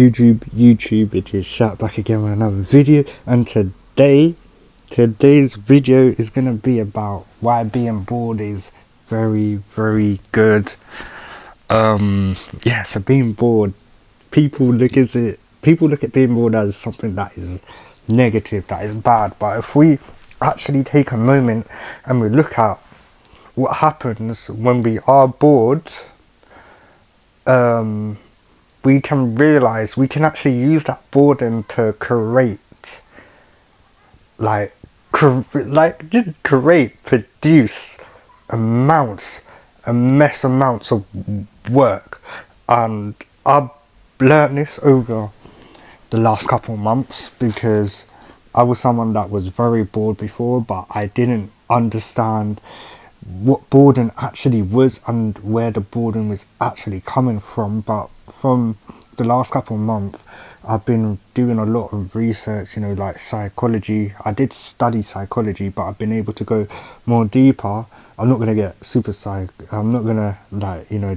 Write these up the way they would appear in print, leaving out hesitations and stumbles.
YouTube, it is Shout back again with another video, and today's video is gonna be about why being bored is very, very good. So being bored, people look at being bored as something that is negative, that is bad. But if we actually take a moment and we look at what happens when we are bored, we can realize we can actually use that boredom to produce immense amounts of work. And I've learned this over the last couple of months, because I was someone that was very bored before, but I didn't understand what boredom actually was and where the boredom was actually coming from. But from the last couple of months, I've been doing a lot of research, like psychology. I did study psychology, but I've been able to go more deeper. I'm not going to get I'm not going to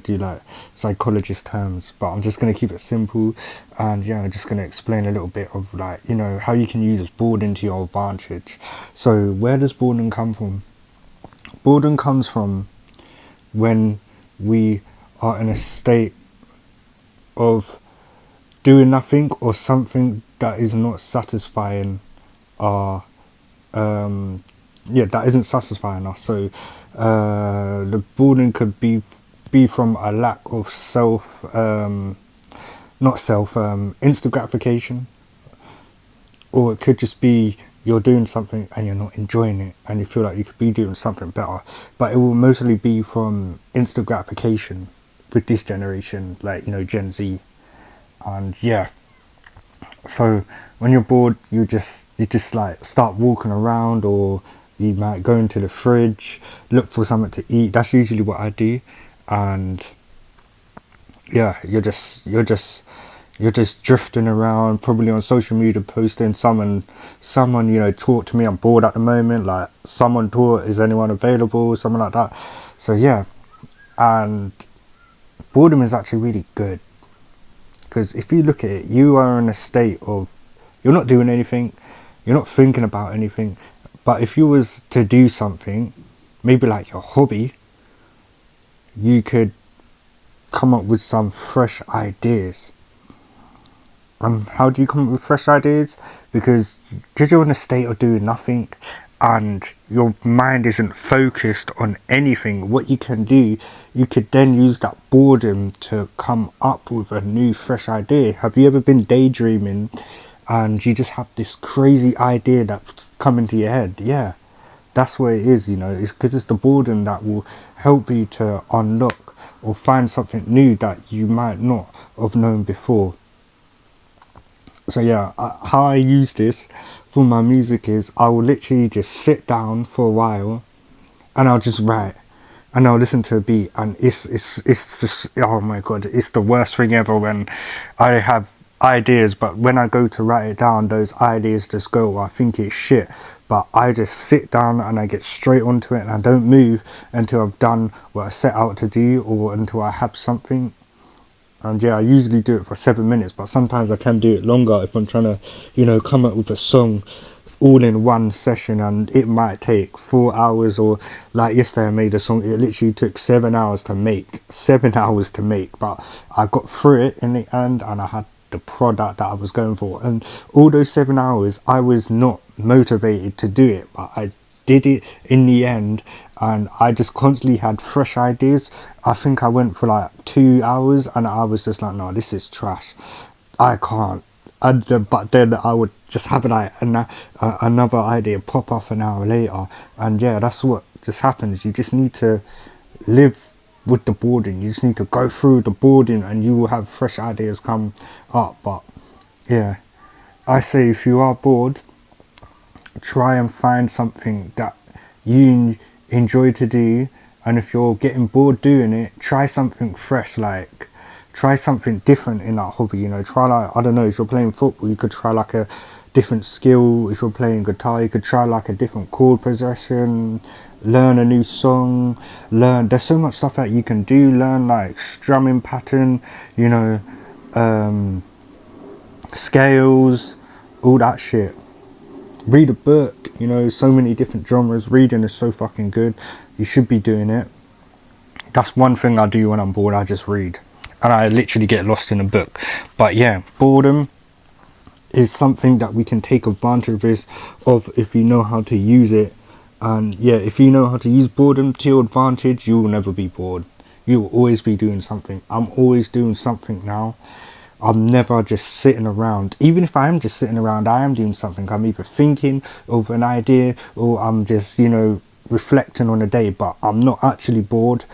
do psychologist terms, but I'm just going to keep it simple. And I'm just going to explain a little bit of how you can use boredom to your advantage. So where does boredom come from? Boredom comes from when we are in a state of doing nothing, or something that is not satisfying that isn't satisfying us. So the boredom could be from a lack of instant gratification, or it could just be you're doing something and you're not enjoying it and you feel like you could be doing something better. But it will mostly be from instant gratification with this generation, Gen Z. And so when you're bored, you just start walking around, or you might go into the fridge, look for something to eat. That's usually what I do. And you're just drifting around, probably on social media, posting someone talk to me, I'm bored at the moment, like someone talk, is anyone available, something like that. So and boredom is actually really good, because if you look at it, you are in a state of, you're not doing anything, you're not thinking about anything. But if you was to do something, maybe like your hobby, you could come up with some fresh ideas. And how do you come up with fresh ideas? Because you're in a state of doing nothing and your mind isn't focused on anything. What you can do, you could then use that boredom to come up with a new fresh idea. Have you ever been daydreaming and you just have this crazy idea that's come into your head? Yeah, that's what it is. It's because it's the boredom that will help you to unlock or find something new that you might not have known before. So how I use this for my music is, I will literally just sit down for a while and I'll just write, and I'll listen to a beat, and it's just, oh my god, it's the worst thing ever when I have ideas, but when I go to write it down, those ideas just go, I think it's shit. But I just sit down and I get straight onto it, and I don't move until I've done what I set out to do, or until I have something. And I usually do it for 7 minutes, but sometimes I can do it longer if I'm trying to, come up with a song all in one session, and it might take 4 hours. Or like yesterday I made a song, it literally took 7 hours to make, but I got through it in the end, and I had the product that I was going for. And all those 7 hours, I was not motivated to do it, but I did it in the end, and I just constantly had fresh ideas. I think I went for 2 hours and I was just like, no, this is trash, I can't. But then I would just have another idea pop up an hour later, and that's what just happens. You just need to live with the boredom. You just need to go through the boredom and you will have fresh ideas come up. But I say, if you are bored, try and find something that you enjoy to do. And if you're getting bored doing it, try something fresh, try something different in that hobby. Try I don't know, if you're playing football, you could try a different skill. If you're playing guitar, you could try a different chord progression, learn a new song, there's so much stuff that you can do. Learn strumming pattern, scales, all that shit. Read a book, you know, so many different genres. Reading is so fucking good. You should be doing it. That's one thing I do when I'm bored. I just read, and I literally get lost in a book. But yeah, boredom is something that we can take advantage of if you know how to use it. And yeah, if you know how to use boredom to your advantage, you will never be bored. You will always be doing something. I'm always doing something now. I'm never just sitting around. Even if I am just sitting around, I am doing something. I'm either thinking of an idea, or I'm just, you know, reflecting on a day, but I'm not actually bored.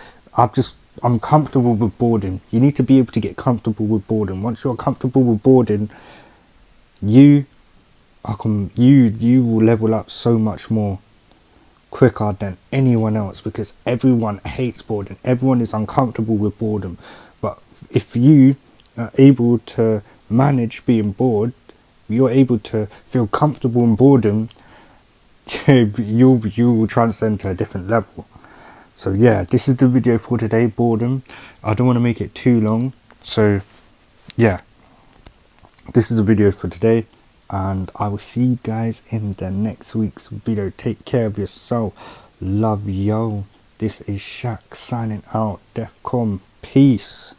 I'm comfortable with boredom. You need to be able to get comfortable with boredom. Once you're comfortable with boredom, you will level up so much more quicker than anyone else, because everyone hates boredom. Everyone is uncomfortable with boredom. But if you are able to manage being bored, you're able to feel comfortable in boredom, you will transcend to a different level. So yeah, this is the video for today, boredom. I don't want to make it too long, so yeah, this is the video for today, and I will see you guys in the next week's video. Take care of yourself. Love yo. This is Shaq signing out. Defcon. Peace.